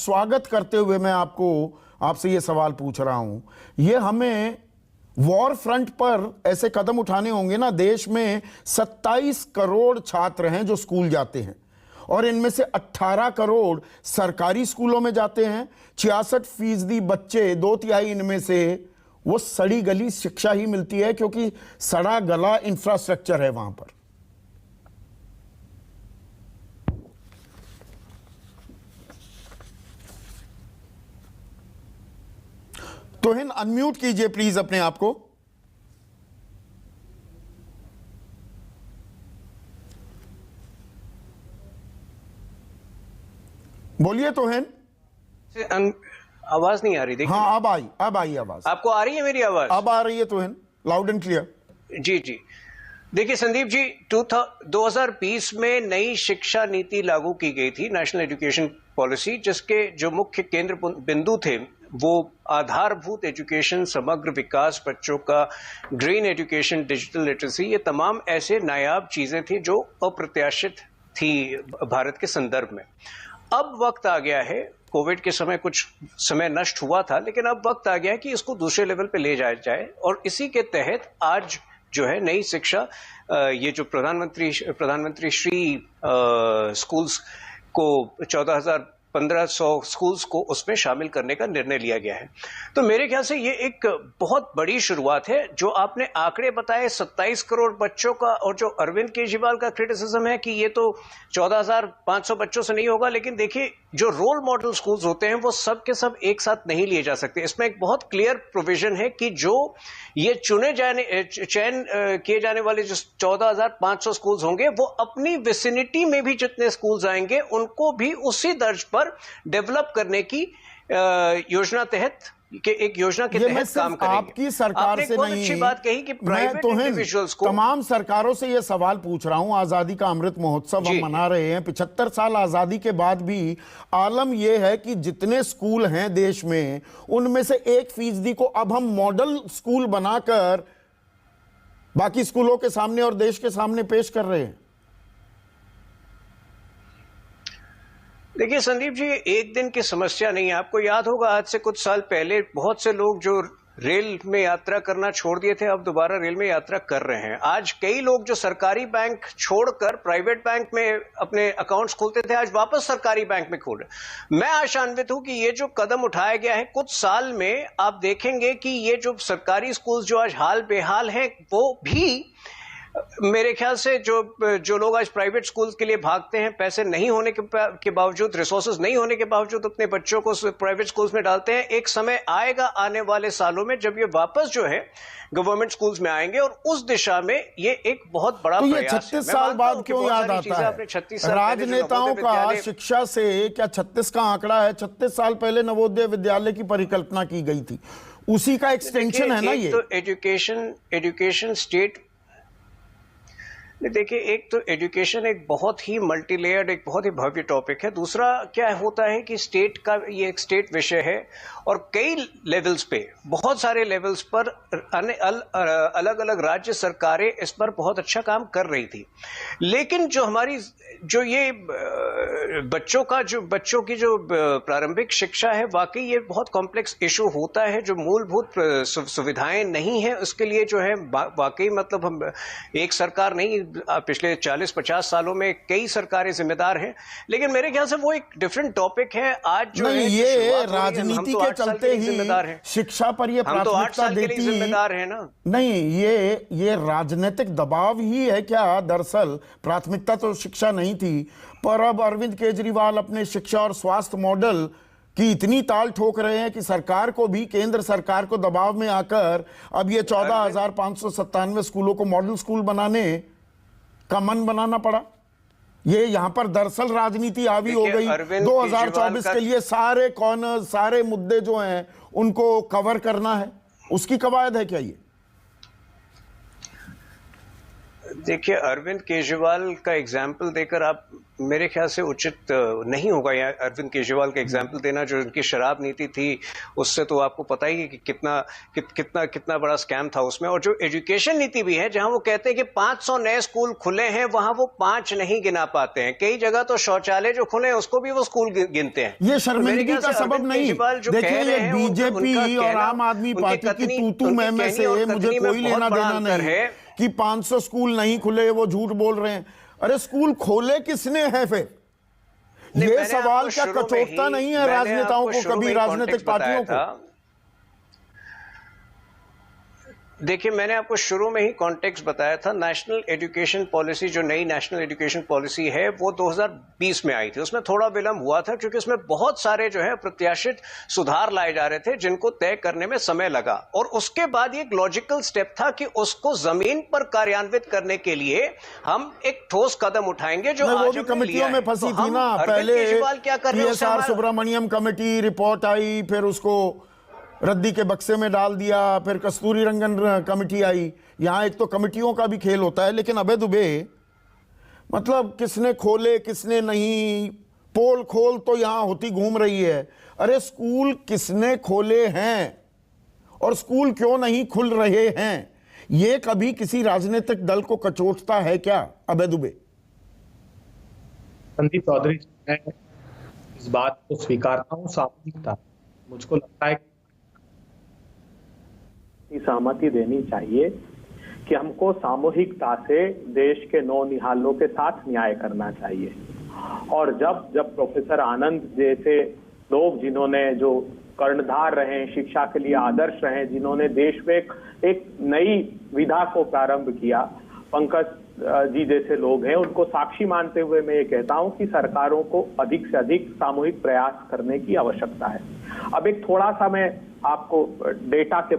स्वागत करते हुए मैं आपसे ये सवाल पूछ रहा हूं, ये हमें वॉर फ्रंट पर ऐसे कदम उठाने होंगे ना। देश में 27 करोड़ छात्र हैं जो स्कूल जाते हैं और इनमें से 18 करोड़ सरकारी स्कूलों में जाते हैं। 66% बच्चे, 2/3 इनमें से वो सड़ी गली शिक्षा ही मिलती है, क्योंकि सड़ा गला इंफ्रास्ट्रक्चर है वहां पर। तोहिन, अनम्यूट कीजिए प्लीज अपने आप को। बोलिए तोहिन। आवाज नहीं आ रही, देखिए। हाँ, अब आई आवाज। आपको आ रही है मेरी आवाज? अब आ रही है तोहिन, लाउड एंड क्लियर। जी जी। देखिए संदीप जी, 2020 में नई शिक्षा नीति लागू की गई थी, नेशनल एजुकेशन पॉलिसी, जिसके जो मुख्य केंद्र बिंदु थे वो आधारभूत एजुकेशन, समग्र विकास, बच्चों का ग्रीन एजुकेशन, डिजिटल लिटरेसी, ये तमाम ऐसे नायाब चीजें थी जो अप्रत्याशित थी भारत के संदर्भ में। अब वक्त आ गया है, कोविड के समय कुछ समय नष्ट हुआ था, लेकिन अब वक्त आ गया है कि इसको दूसरे लेवल पे ले जाया जाए। और इसी के तहत आज जो है नई शिक्षा, ये जो प्रधानमंत्री श्री स्कूल्स को 1500 स्कूल्स को उसमें शामिल करने का निर्णय लिया गया है। तो मेरे ख्याल से ये एक बहुत बड़ी शुरुआत है। जो आपने आंकड़े बताए 27 करोड़ बच्चों का, और जो अरविंद केजरीवाल का क्रिटिसिज्म है कि ये तो 14,500 बच्चों से नहीं होगा, लेकिन देखिए जो रोल मॉडल स्कूल्स होते हैं वो सब के सब एक साथ नहीं लिए जा सकते। इसमें एक बहुत क्लियर प्रोविजन है कि जो ये चयन किए जाने वाले जो 14,500 स्कूल्स होंगे, वो अपनी विसिनिटी में भी जितने स्कूल्स आएंगे उनको भी उसी दर्ज पर डेवलप करने की योजना तहत एक योजना के तहत काम करेंगे। आपकी सरकार से नहीं, अच्छी बात कही कि प्राइवेट इंडिविजुअल्स को, तमाम सरकारों से यह सवाल पूछ रहा हूं। आजादी का अमृत महोत्सव हम मना रहे हैं, 75 साल आजादी के बाद भी आलम यह है कि जितने स्कूल हैं देश में, उनमें से 1% को अब हम मॉडल स्कूल बनाकर बाकी स्कूलों के सामने और देश के सामने पेश कर रहे हैं। देखिए संदीप जी, एक दिन की समस्या नहीं है। आपको याद होगा आज से कुछ साल पहले बहुत से लोग जो रेल में यात्रा करना छोड़ दिए थे, अब दोबारा रेल में यात्रा कर रहे हैं। आज कई लोग जो सरकारी बैंक छोड़कर प्राइवेट बैंक में अपने अकाउंट्स खोलते थे, आज वापस सरकारी बैंक में खोल रहे। मैं आशान्वित हूं कि ये जो कदम उठाया गया है, कुछ साल में आप देखेंगे कि ये जो सरकारी स्कूल जो आज हाल बेहाल हैं, वो भी मेरे ख्याल से जो लोग आज प्राइवेट स्कूल के लिए भागते हैं, पैसे नहीं होने के बावजूद, रिसोर्सेज नहीं होने के बावजूद अपने बच्चों को प्राइवेट स्कूल्स में डालते हैं, एक समय आएगा आने वाले सालों में जब ये वापस जो है गवर्नमेंट स्कूल्स में आएंगे, और उस दिशा में ये एक बहुत बड़ा प्रयास है। 36 साल बाद क्यों याद आता है राजनेताओं का शिक्षा से? क्या 36 का आंकड़ा है? 36 साल पहले नवोदय विद्यालय की परिकल्पना की गई थी, उसी का एक्सटेंशन है ना ये। तो एजुकेशन स्टेट, देखिए, एक तो एजुकेशन एक बहुत ही मल्टी लेयर्ड, एक बहुत ही भव्य टॉपिक है। दूसरा क्या होता है कि स्टेट का ये एक स्टेट विषय है, और कई लेवल्स पे, बहुत सारे लेवल्स पर अलग अलग राज्य सरकारें इस पर बहुत अच्छा काम कर रही थी। लेकिन जो ये बच्चों की जो प्रारंभिक शिक्षा है, वाकई ये बहुत कॉम्प्लेक्स इशू होता है। जो मूलभूत सुविधाएं नहीं है उसके लिए जो है वाकई, मतलब हम एक सरकार नहीं, पिछले 40-50 सालों में कई सरकारें जिम्मेदार हैं। लेकिन मेरे ख्याल से वो एक डिफरेंट टॉपिक है। आज जो नहीं, ये राजनीति के चलते ही शिक्षा पर ये प्राथमिकता देती जिम्मेदार है ना। नहीं, ये राजनीतिक दबाव ही है क्या? दरअसल प्राथमिकता तो शिक्षा नहीं थी, पर अब अरविंद केजरीवाल अपने शिक्षा और स्वास्थ्य मॉडल की इतनी ताल ठोक रहे हैं कि सरकार को भी, केंद्र सरकार को दबाव में आकर अब ये 14,597 स्कूलों को मॉडल स्कूल बनाने का मन बनाना पड़ा। ये यहां पर दरअसल राजनीति हावी हो गई। 2024 के लिए सारे कॉर्नर, सारे मुद्दे जो हैं उनको कवर करना है, उसकी कवायद है क्या ये? देखिए, अरविंद केजरीवाल का एग्जाम्पल देकर आप मेरे ख्याल से उचित नहीं होगा यहाँ अरविंद केजरीवाल का एग्जाम्पल देना। जो उनकी शराब नीति थी उससे तो आपको पता ही है कि कितना बड़ा स्कैम था उसमें। और जो एजुकेशन नीति भी है, जहां वो कहते हैं कि 500 नए स्कूल खुले हैं, वहां वो 5 नहीं गिना पाते हैं। कई जगह तो शौचालय जो खुले हैं उसको भी वो स्कूल गिनते हैं। ये शर्मिंदगी का सबब नहीं। देखिए, ये बीजेपी और आम आदमी पार्टी की तूतू में से मुझे कोई लेना देना नहीं है कि 500 स्कूल नहीं खुले, वो झूठ बोल रहे हैं। अरे स्कूल खोले किसने हैं फिर? ये सवाल क्या कठोरता नहीं है राजनेताओं को, कभी राजनीतिक पार्टियों को? देखिए, मैंने आपको शुरू में ही कॉन्टेक्स्ट बताया था। नेशनल एजुकेशन पॉलिसी, जो नई नेशनल एजुकेशन पॉलिसी है, वो 2020 में आई थी। उसमें थोड़ा विलंब हुआ था क्योंकि उसमें बहुत सारे जो है प्रत्याशित सुधार लाए जा रहे थे जिनको तय करने में समय लगा। और उसके बाद ये एक लॉजिकल स्टेप था कि उसको जमीन पर कार्यान्वित करने के लिए हम एक ठोस कदम उठाएंगे। जो वो भी कमेटियों में फंसी थी ना। पहले TSR सुब्रमण्यम कमेटी रिपोर्ट आई, फिर उसको रद्दी के बक्से में डाल दिया, फिर कस्तूरी रंगन कमेटी आई। यहाँ एक तो कमेटियों का भी खेल होता है। लेकिन अबे दुबे, मतलब किसने खोले किसने नहीं, पोल खोल तो यहाँ होती घूम रही है। अरे स्कूल किसने खोले हैं और स्कूल क्यों नहीं खुल रहे हैं, ये कभी किसी राजनीतिक दल को कचोटता है क्या अबे दुबे? संदीप चौधरी, मैं इस बात को स्वीकारता हूँ, सामूहिकता। मुझको लगता है सहमति देनी चाहिए कि हमको सामूहिकता से देश के नौनिहालों के साथ न्याय करना चाहिए। और जब प्रोफेसर आनंद जैसे लोग, जिन्होंने जो कर्णधार रहे, शिक्षा के लिए आदर्श रहे, जिन्होंने देश में एक नई विधा को प्रारंभ किया, पंकज जी जैसे लोग हैं, उनको साक्षी मानते हुए मैं ये कहता हूं कि सरकारों को अधिक से अधिक सामूहिक प्रयास करने की आवश्यकता है। अब एक थोड़ा सा मैं आपको डेटा के